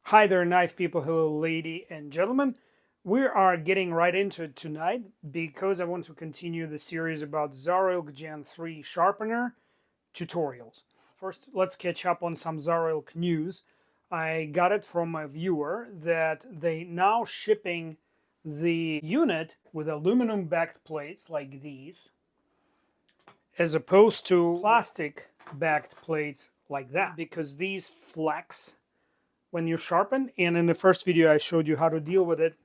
Hi there, knife people. Hello, lady and gentlemen. We are getting right into it tonight because I want to continue the series about XARILK Gen 3 Sharpener tutorials. First, let's catch up on some XARILK news. I got it from a viewer that they now shipping the unit with aluminum backed plates like these, as opposed to plastic backed plates like that, because these flex when you sharpen. And in the first video I showed you how to deal with it.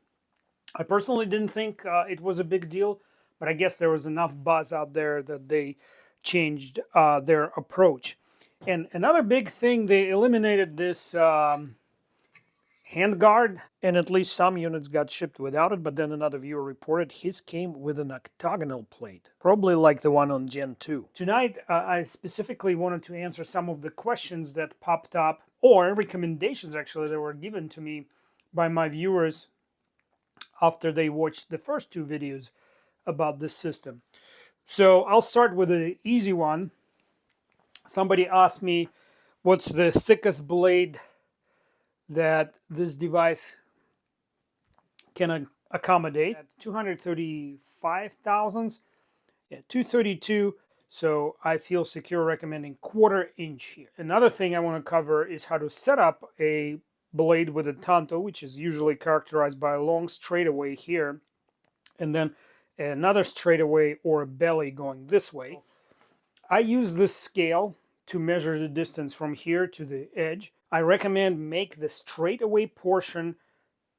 I personally didn't think it was a big deal, but I guess there was enough buzz out there that they changed their approach. And another big thing, they eliminated this handguard, and at least some units got shipped without it, but then another viewer reported his came with an octagonal plate, probably like the one on Gen 2. Tonight, I specifically wanted to answer some of the questions that popped up, or recommendations actually that were given to me by my viewers after they watched the first two videos about this system. So I'll start with an easy one. Somebody asked me, what's the thickest blade that this device can accommodate? 235 thousandths, yeah, 232. So I feel secure recommending 1/4 inch here. Another thing I want to cover is how to set up a blade with a Tanto, which is usually characterized by a long straightaway here, and then another straightaway or a belly going this way. I use this scale to measure the distance from here to the edge. I recommend make the straightaway portion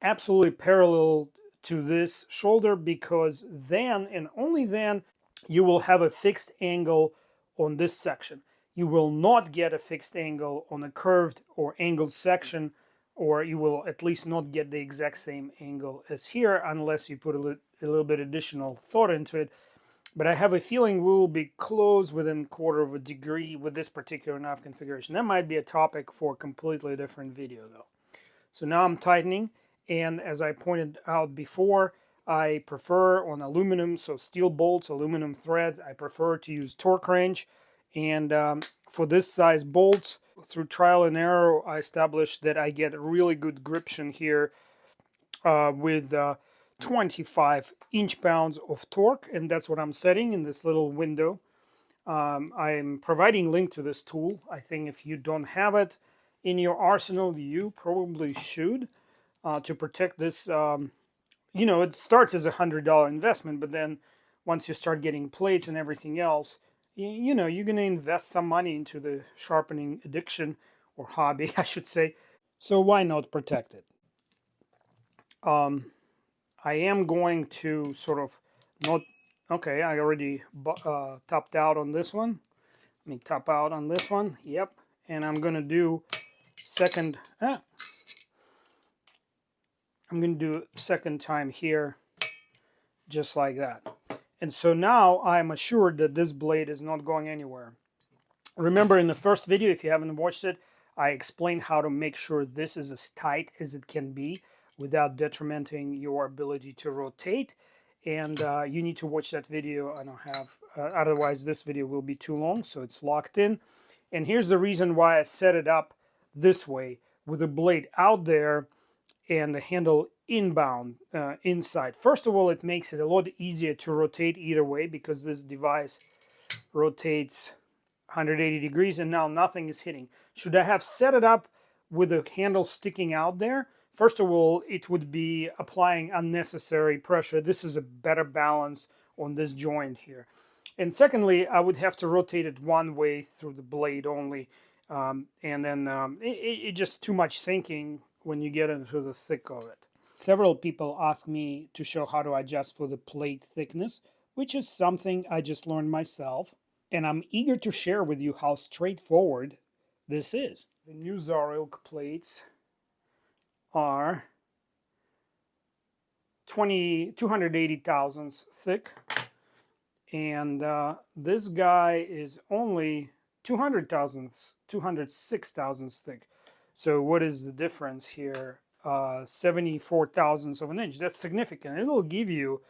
absolutely parallel to this shoulder, because then and only then you will have a fixed angle on this section. You will not get a fixed angle on a curved or angled section, or you will at least not get the exact same angle as here unless you put a little bit additional thought into it. But I have a feeling we will be close within 1/4 of a degree with this particular knife configuration. That might be a topic for a completely different video though. So now I'm tightening, and as I pointed out before, I prefer on aluminum, so steel bolts, aluminum threads, I prefer to use torque wrench. And for this size bolts, through trial and error, I established that I get really good gription here with 25 inch-pounds of torque, and that's what I'm setting in this little window. I'm providing link to this tool. I think if you don't have it in your arsenal, you probably should, to protect this. You know, it starts as $100 investment, but then once you start getting plates and everything else, you know, you're going to invest some money into the sharpening addiction, or hobby, I should say. So why not protect it? I am going to sort of not, okay, I already topped out on this one. Let me top out on this one, yep. And I'm going to do second, I'm going to do second time here, just like that. And so now I'm assured that this blade is not going anywhere. Remember in the first video, if you haven't watched it, I explained how to make sure this is as tight as it can be without detrimenting your ability to rotate. And you need to watch that video. I don't have, otherwise this video will be too long, so it's locked in. And here's the reason why I set it up this way, with the blade out there and the handle inbound, inside. First of all, it makes it a lot easier to rotate either way, because this device rotates 180 degrees and now nothing is hitting. Should I have set it up with the handle sticking out there? First of all, it would be applying unnecessary pressure. This is a better balance on this joint here. And secondly, I would have to rotate it one way through the blade only. And then it just too much thinking when you get into the thick of it. Several people ask me to show how to adjust for the plate thickness, which is something I just learned myself. And I'm eager to share with you how straightforward this is. The new XARILK plates are 280 thousandths thick, and this guy is only 200 thousandths, 206 thousandths thick. So what is the difference here? 74 thousandths of an inch. That's significant. It'll give you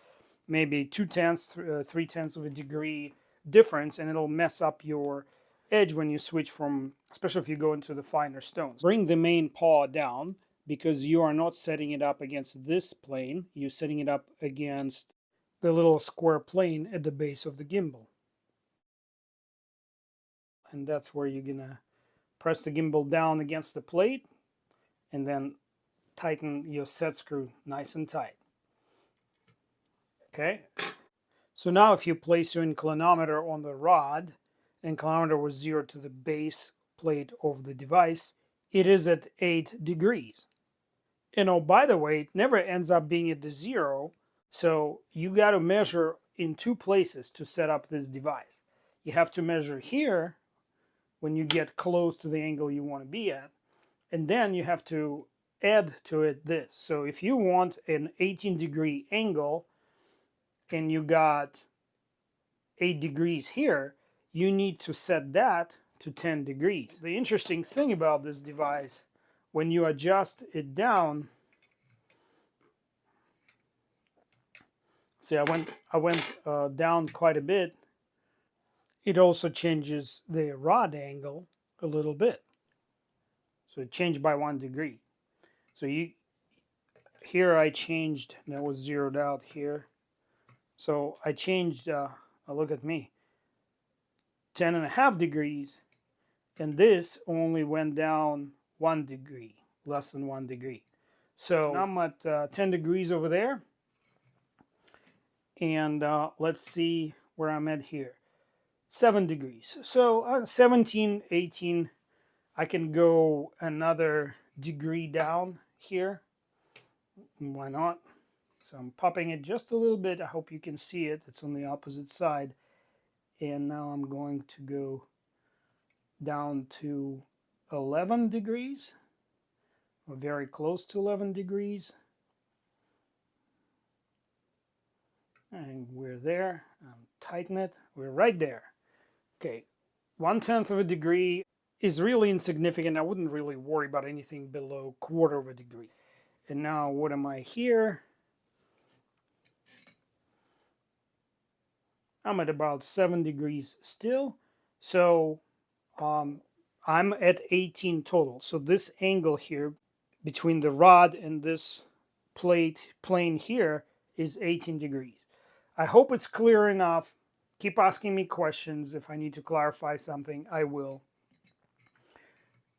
maybe 2/10, 3/10 of a degree difference, and it'll mess up your edge when you switch from, especially if you go into the finer stones. Bring the main paw down, because you are not setting it up against this plane. You're setting it up against the little square plane at the base of the gimbal. And that's where you're gonna press the gimbal down against the plate and then tighten your set screw nice and tight. Okay. So now if you place your inclinometer on the rod, inclinometer was 0 to the base plate of the device, it is at 8 degrees. And oh, by the way, it never ends up being at the 0, so you got to measure in 2 places to set up this device. You have to measure here when you get close to the angle you want to be at, and then you have to add to it this. So if you want an 18-degree angle and you got 8 degrees here, you need to set that to 10 degrees. The interesting thing about this device, when you adjust it down, see, I went down quite a bit. It also changes the rod angle a little bit. So it changed by 1 degree. So here I changed, that was zeroed out here. So I changed, look at me, 10.5 degrees, and this only went down 1 degree, less than 1 degree. So now I'm at 10 degrees over there, and let's see where I'm at here. 7 degrees. So 17, 18, I can go another degree down here. Why not? So I'm popping it just a little bit. I hope you can see it. It's on the opposite side. And now I'm going to go down to 11 degrees, or very close to 11 degrees. And we're there. Tighten it. We're right there. Okay, 1/10 of a degree is really insignificant. I wouldn't really worry about anything below 1/4 of a degree. And now what am I here? I'm at about 7 degrees still. So I'm at 18 total. So this angle here between the rod and this plane here is 18 degrees. I hope it's clear enough. Keep asking me questions. If I need to clarify something, I will.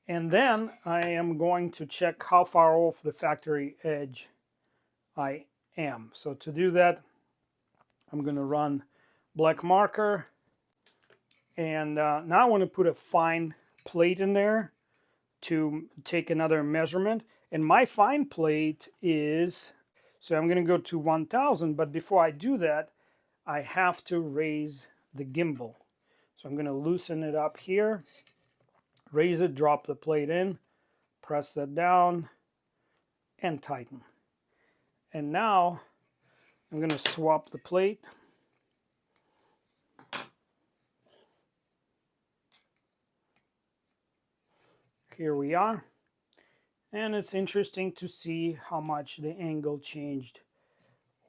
And then I am going to check how far off the factory edge I am. So to do that, I'm going to run black marker. And now I want to put a fine plate in there to take another measurement. And my fine plate is, so I'm going to go to 1000, but before I do that, I have to raise the gimbal. So I'm going to loosen it up here, raise it, drop the plate in, press that down, and tighten. And now I'm going to swap the plate. Here we are. And it's interesting to see how much the angle changed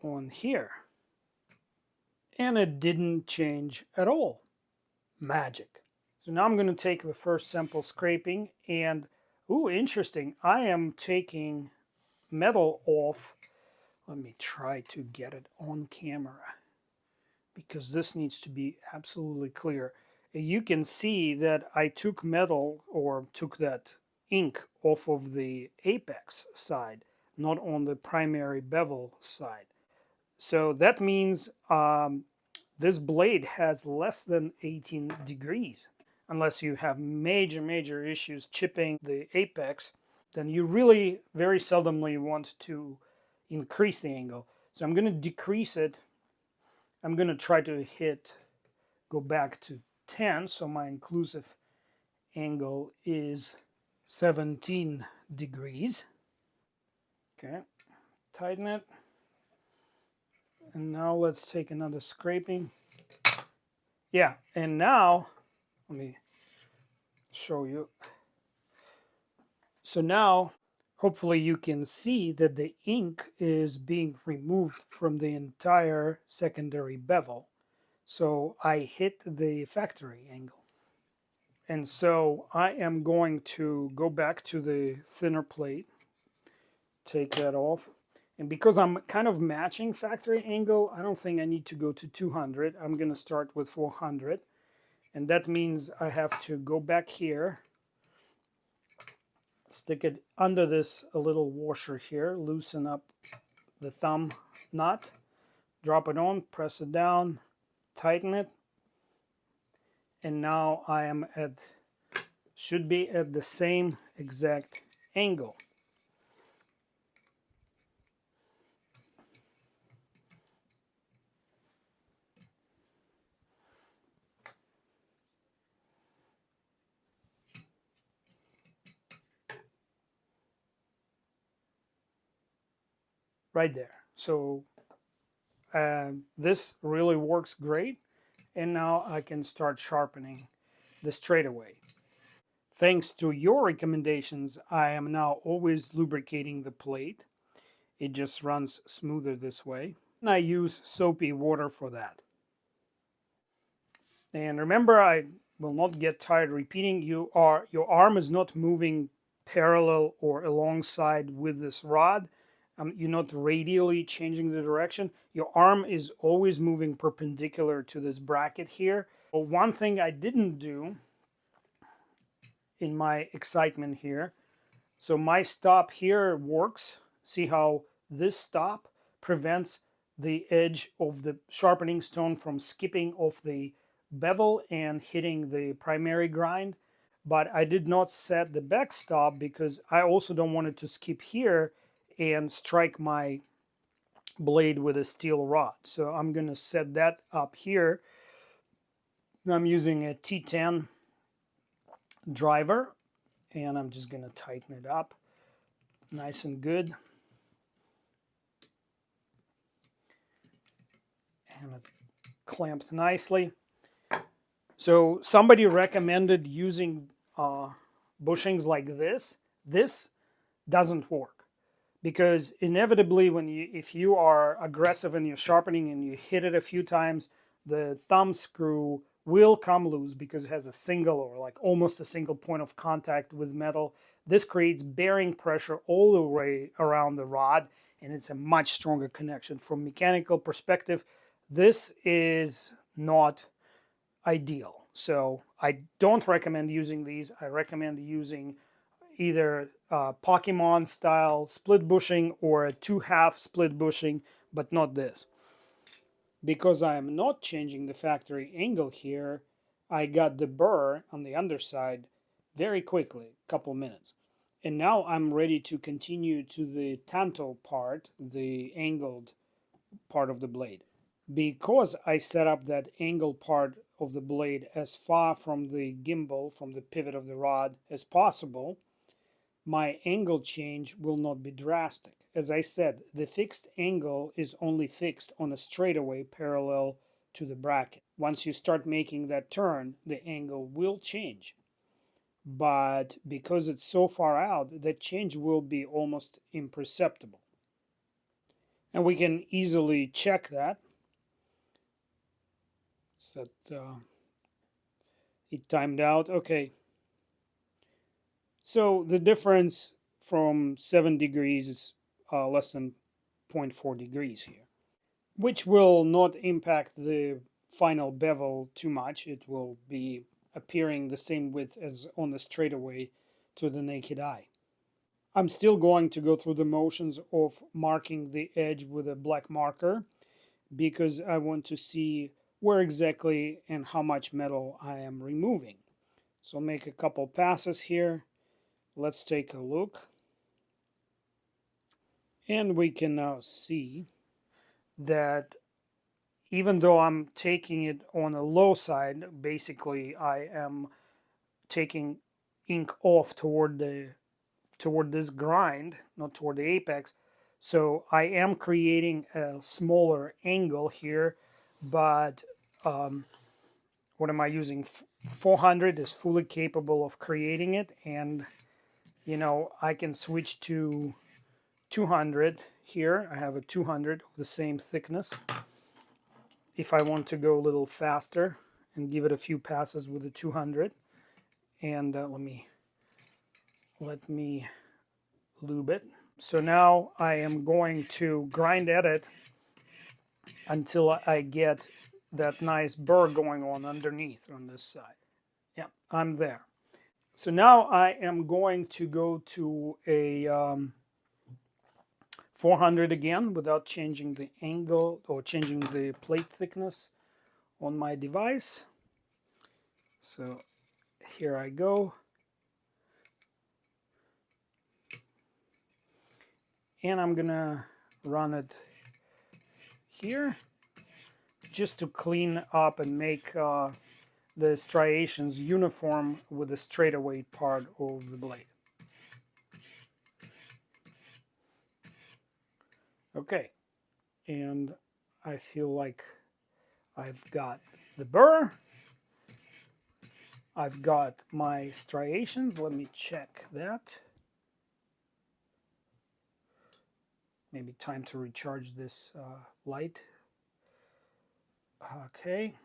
on here. And it didn't change at all. Magic. So now I'm going to take the first sample scraping, and ooh, interesting. I am taking metal off. Let me try to get it on camera because this needs to be absolutely clear. You can see that I took metal, or took that ink off of the apex side, not on the primary bevel side. So that means this blade has less than 18 degrees. Unless you have major issues chipping the apex, then you really very seldomly want to increase the angle. So I'm going to decrease it. I'm going to try to go back to 10, so my inclusive angle is 17 degrees. Okay, tighten it. And now let's take another scraping. Yeah, and now, let me show you. So now, hopefully you can see that the ink is being removed from the entire secondary bevel. So I hit the factory angle. And so I am going to go back to the thinner plate, take that off. And because I'm kind of matching factory angle, I don't think I need to go to 200. I'm going to start with 400. And that means I have to go back here, stick it under this a little washer here, loosen up the thumb nut, drop it on, press it down, tighten it. And now I am at, should be at the same exact angle. Right there. So this really works great. And now I can start sharpening the straightaway. Thanks to your recommendations, I am now always lubricating the plate. It just runs smoother this way. And I use soapy water for that. And remember, I will not get tired repeating, your arm is not moving parallel or alongside with this rod. You're not radially changing the direction. Your arm is always moving perpendicular to this bracket here. Well, one thing I didn't do in my excitement here, so my stop here works. See how this stop prevents the edge of the sharpening stone from skipping off the bevel and hitting the primary grind. But I did not set the back stop because I also don't want it to skip here and strike my blade with a steel rod. So I'm going to set that up here. I'm using a T10 driver, and I'm just going to tighten it up nice and good. And it clamps nicely. So somebody recommended using bushings like this. This doesn't work because inevitably if you are aggressive in your sharpening and you hit it a few times, the thumb screw will come loose because it has a single or like almost a single point of contact with metal. This creates bearing pressure all the way around the rod, and it's a much stronger connection. From a mechanical perspective, this is not ideal. So I don't recommend using these. I recommend using either Pokemon style split bushing or a 2/2 split bushing, but not this. Because I am not changing the factory angle here, I got the burr on the underside very quickly, a couple minutes. And now I'm ready to continue to the Tanto part, the angled part of the blade. Because I set up that angled part of the blade as far from the gimbal, from the pivot of the rod as possible, my angle change will not be drastic. As I said, the fixed angle is only fixed on a straightaway parallel to the bracket. Once you start making that turn, the angle will change. But because it's so far out, that change will be almost imperceptible. And we can easily check that. Set it timed out. Okay. So the difference from 7 degrees is less than 0.4 degrees here, which will not impact the final bevel too much. It will be appearing the same width as on the straightaway to the naked eye. I'm still going to go through the motions of marking the edge with a black marker because I want to see where exactly and how much metal I am removing. So I'll make a couple passes here. Let's take a look. And we can now see that even though I'm taking it on a low side, basically I am taking ink off toward this grind, not toward the apex. So I am creating a smaller angle here, but what am I using? 400 is fully capable of creating it, and you know, I can switch to 200 here. I have a 200 of the same thickness. If I want to go a little faster and give it a few passes with the 200, and let me lube it. So now I am going to grind at it until I get that nice burr going on underneath on this side. Yeah, I'm there. So now I am going to go to a 400 again without changing the angle or changing the plate thickness on my device. So here I go. And I'm gonna run it here just to clean up and make the striations uniform with the straightaway part of the blade. Okay, and I feel like I've got the burr, I've got my striations. Let me check that. Maybe time to recharge this light. Okay,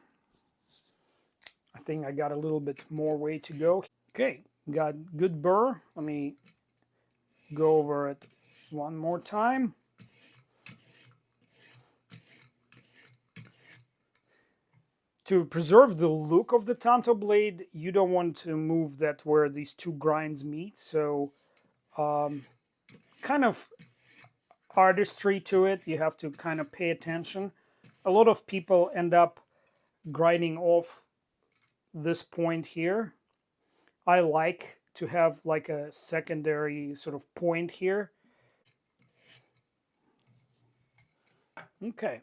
I think I got a little bit more way to go. Okay, got good burr. Let me go over it one more time. To preserve the look of the Tanto blade, you don't want to move that where these two grinds meet. So kind of artistry to it. You have to kind of pay attention. A lot of people end up grinding off this point here. I like to have like a secondary sort of point here. Okay.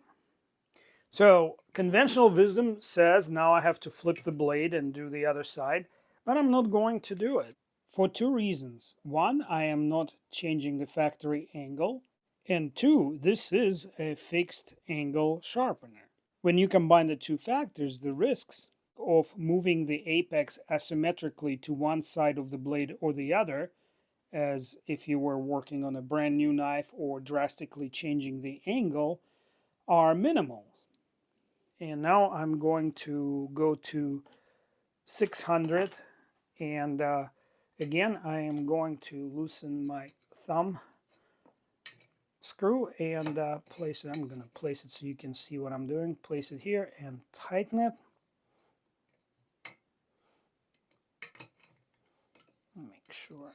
So conventional wisdom says now I have to flip the blade and do the other side, but I'm not going to do it for two reasons. One, I am not changing the factory angle, and two, this is a fixed angle sharpener. When you combine the two factors, the risks of moving the apex asymmetrically to one side of the blade or the other, as if you were working on a brand new knife, or drastically changing the angle, are minimal. And now I'm going to go to 600, and again I am going to loosen my thumb screw and place it. I'm going to place it so you can see what I'm doing. Place it here and tighten it. Make sure.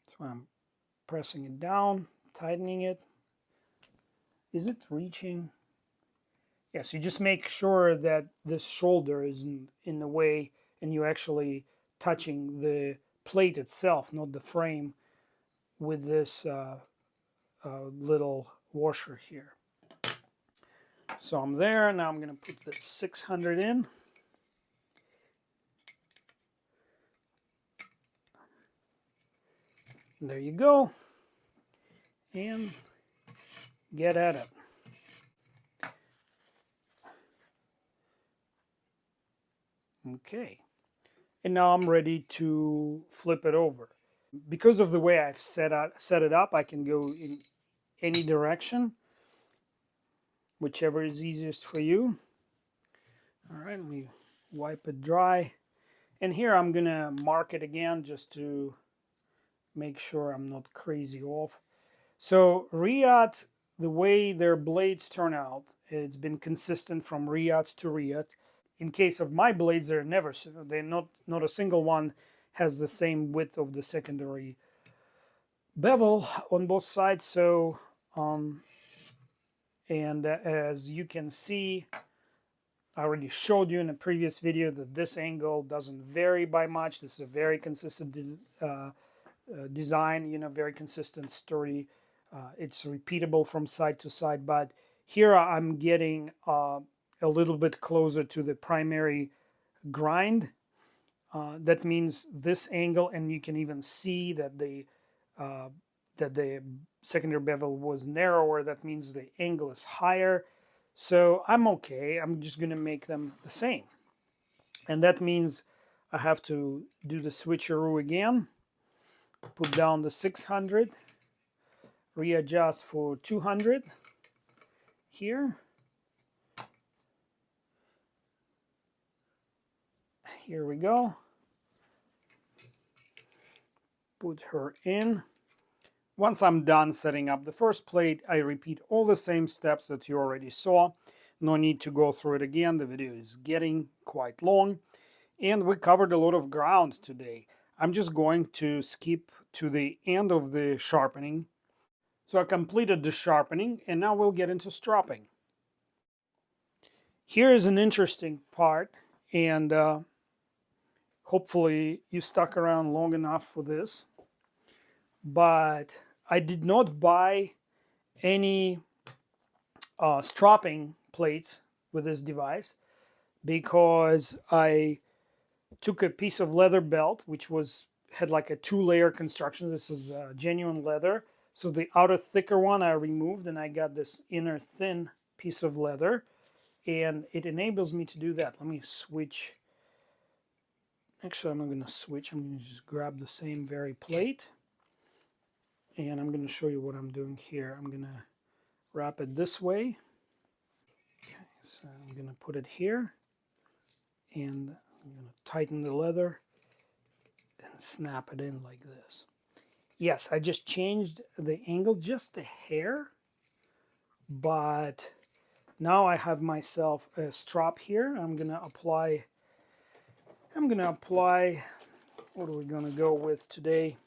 So I'm pressing it down, tightening it. Is it reaching? Yes, you just make sure that this shoulder isn't in the way and you're actually touching the plate itself, not the frame, with this little washer here. So I'm there. Now I'm going to put the 600 in. There you go. And get at it. Okay. And now I'm ready to flip it over. Because of the way I've set it up, I can go in any direction, whichever is easiest for you. All right, let me wipe it dry. And here I'm going to mark it again just to make sure I'm not crazy off. So Riyadh, the way their blades turn out, it's been consistent from Riyadh to Riyadh. In case of my blades, they're not a single one has the same width of the secondary bevel on both sides. So and as you can see, I already showed you in a previous video that this angle doesn't vary by much. This is a very consistent design, you know, very consistent, sturdy. It's repeatable from side to side, but here I'm getting a little bit closer to the primary grind. That means this angle, and you can even see that the secondary bevel was narrower. That means the angle is higher. So I'm okay. I'm just going to make them the same. And that means I have to do the switcheroo again. Put down the 600. Readjust for 200 here. Here we go. put her in. Once I'm done setting up the first plate, I repeat all the same steps that you already saw. No need to go through it again. The video is getting quite long. And we covered a lot of ground today. I'm just going to skip to the end of the sharpening. So I completed the sharpening, and now we'll get into stropping. Here is an interesting part, and hopefully you stuck around long enough for this. But I did not buy any stropping plates with this device because I took a piece of leather belt which had like a 2-layer construction. This is genuine leather. So the outer thicker one I removed, and I got this inner thin piece of leather, and it enables me to do that. Let me switch. Actually, I'm not going to switch. I'm going to just grab the same very plate, and I'm going to show you what I'm doing here. I'm going to wrap it this way. Okay, so I'm going to put it here, and I'm going to tighten the leather and snap it in like this. Yes, I just changed the angle just a hair, but now I have myself a strop here. I'm going to apply, what are we going to go with today?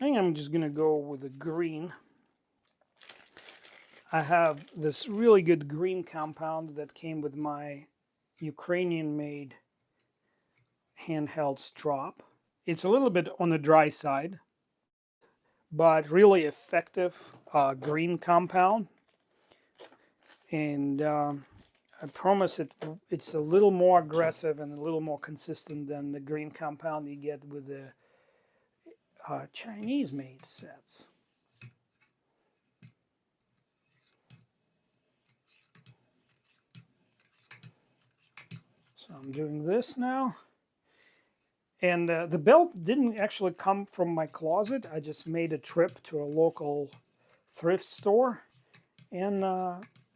I think I'm just going to go with a green. I have this really good green compound that came with my Ukrainian-made handheld strop. It's a little bit on the dry side, but really effective green compound. And I promise it's a little more aggressive and a little more consistent than the green compound you get with the Chinese-made sets. So I'm doing this now. And the belt didn't actually come from my closet. I just made a trip to a local thrift store, and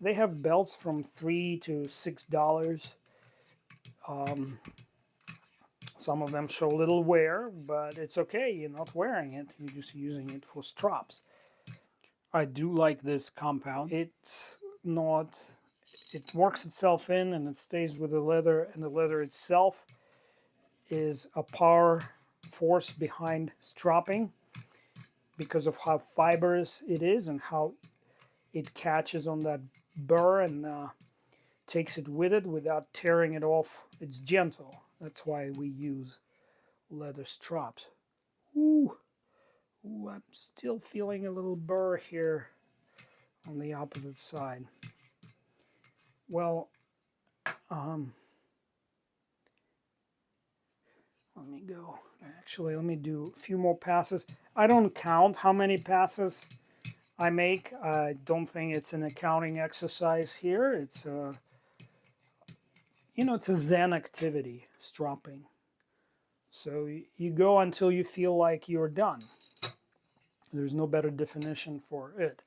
they have belts from $3 to $6. Some of them show little wear, but it's okay. You're not wearing it. You're just using it for strops. I do like this compound. It works itself in, and it stays with the leather, and the leather itself is a power force behind stropping because of how fibrous it is and how it catches on that burr and takes it with it without tearing it off. It's gentle. That's why we use leather strops. Ooh, I'm still feeling a little burr here on the opposite side. Well, let me go. Actually, let me do a few more passes. I don't count how many passes I make. I don't think it's an accounting exercise here. It's it's a Zen activity, stropping. So you go until you feel like you're done. There's no better definition for it.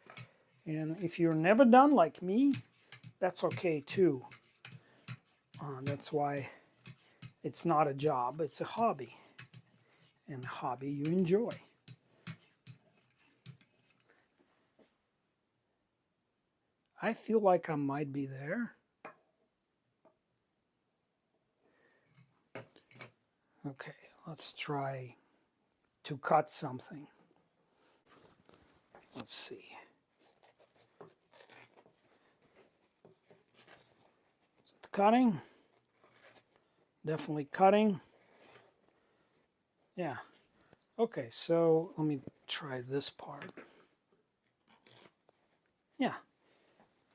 And if you're never done like me, that's okay too. That's why it's not a job, it's a hobby. And a hobby you enjoy. I feel like I might be there. Okay, let's try to cut something. Let's see. Is it cutting? Definitely cutting. Yeah. Okay, so let me try this part. Yeah.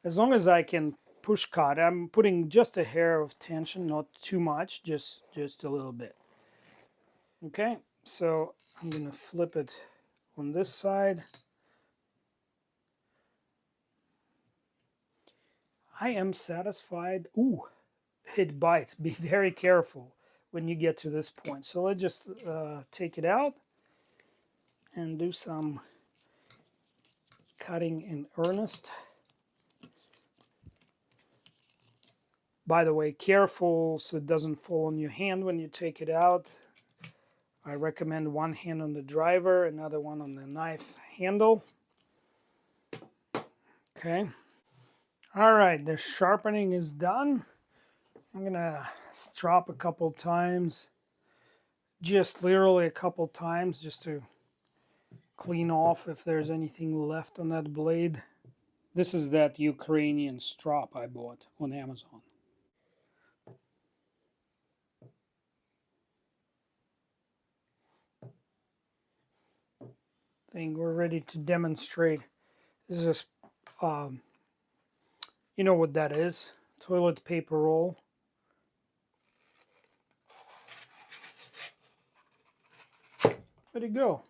As long as I can push cut, I'm putting just a hair of tension, not too much, just a little bit. Okay, so I'm going to flip it on this side. I am satisfied. Ooh, it bites. Be very careful when you get to this point. So let's just take it out and do some cutting in earnest. By the way, careful so it doesn't fall on your hand when you take it out. I recommend one hand on the driver, another one on the knife handle. Okay. All right, the sharpening is done. I'm gonna strop a couple times, just literally a couple times, just to clean off if there's anything left on that blade. This is that Ukrainian strop I bought on Amazon. I think we're ready to demonstrate. This is you know what that is? Toilet paper roll. Where'd it go?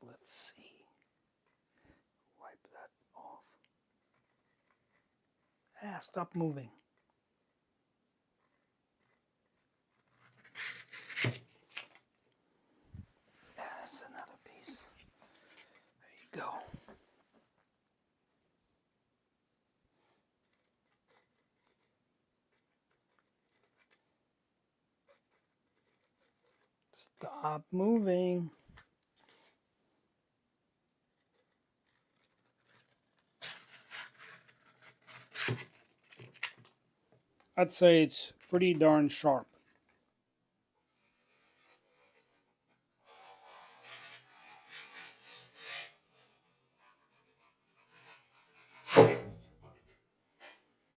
Let's see. Wipe that off. Ah, stop moving. That's another piece. There you go. Stop moving. I'd say it's pretty darn sharp.